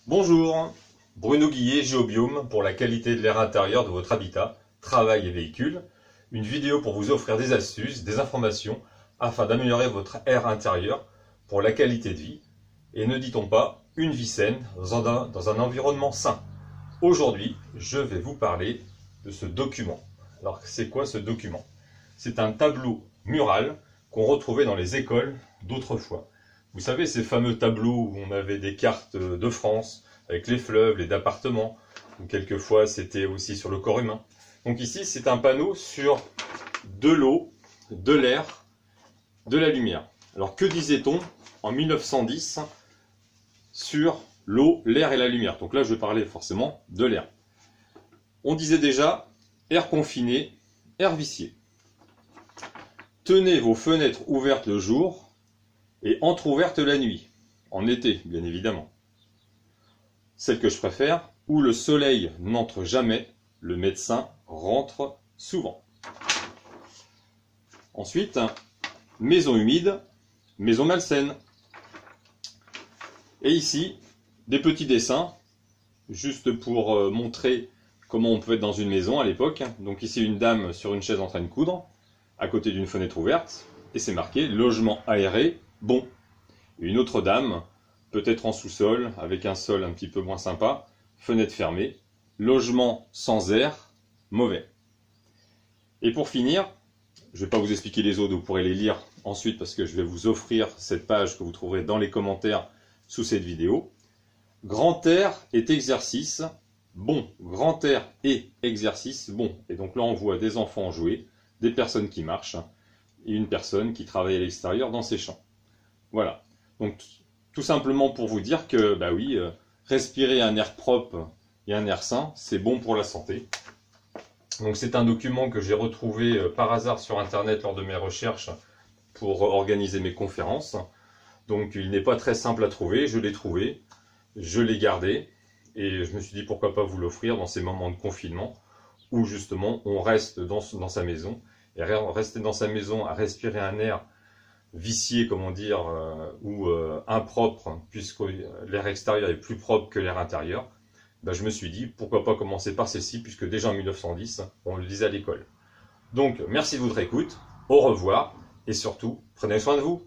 Bonjour, Bruno Guillet, Géobiome, pour la qualité de l'air intérieur de votre habitat, travail et véhicule. Une vidéo pour vous offrir des astuces, des informations, afin d'améliorer votre air intérieur pour la qualité de vie. Et ne dit-on pas, une vie saine dans un environnement sain. Aujourd'hui, je vais vous parler de ce document. Alors, c'est quoi ce document? C'est un tableau mural qu'on retrouvait dans les écoles d'autrefois. Vous savez, ces fameux tableaux où on avait des cartes de France avec les fleuves, les départements, ou quelquefois c'était aussi sur le corps humain. Donc ici, c'est un panneau sur de l'eau, de l'air, de la lumière. Alors que disait-on en 1910 sur l'eau, l'air et la lumière? Donc là, je vais parler forcément de l'air. On disait déjà air confiné, air vicié. Tenez vos fenêtres ouvertes le jour et entrouvertes la nuit, en été bien évidemment. Celle que je préfère, où le soleil n'entre jamais, le médecin rentre souvent. Ensuite, maison humide, maison malsaine. Et ici, des petits dessins, juste pour montrer comment on peut être dans une maison à l'époque. Donc ici, une dame sur une chaise en train de coudre, à côté d'une fenêtre ouverte, et c'est marqué « Logement aéré, bon ». Une autre dame, peut-être en sous-sol, avec un sol un petit peu moins sympa, fenêtre fermée, logement sans air, mauvais. Et pour finir, je ne vais pas vous expliquer les autres, vous pourrez les lire ensuite parce que je vais vous offrir cette page que vous trouverez dans les commentaires sous cette vidéo. Grand air est exercice, bon. Grand air et exercice, bon. Et donc là on voit des enfants jouer, des personnes qui marchent et une personne qui travaille à l'extérieur dans ses champs. Voilà. Donc tout simplement pour vous dire que, bah oui, respirer un air propre et un air sain, c'est bon pour la santé. Donc c'est un document que j'ai retrouvé par hasard sur internet lors de mes recherches pour organiser mes conférences. Donc il n'est pas très simple à trouver, je l'ai trouvé, je l'ai gardé et je me suis dit pourquoi pas vous l'offrir dans ces moments de confinement où justement on reste dans sa maison. Et rester dans sa maison à respirer un air vicié, comment dire, ou impropre, puisque l'air extérieur est plus propre que l'air intérieur, ben je me suis dit, pourquoi pas commencer par celle-ci, puisque déjà en 1910, on le disait à l'école. Donc, merci de votre écoute, au revoir, et surtout, prenez soin de vous.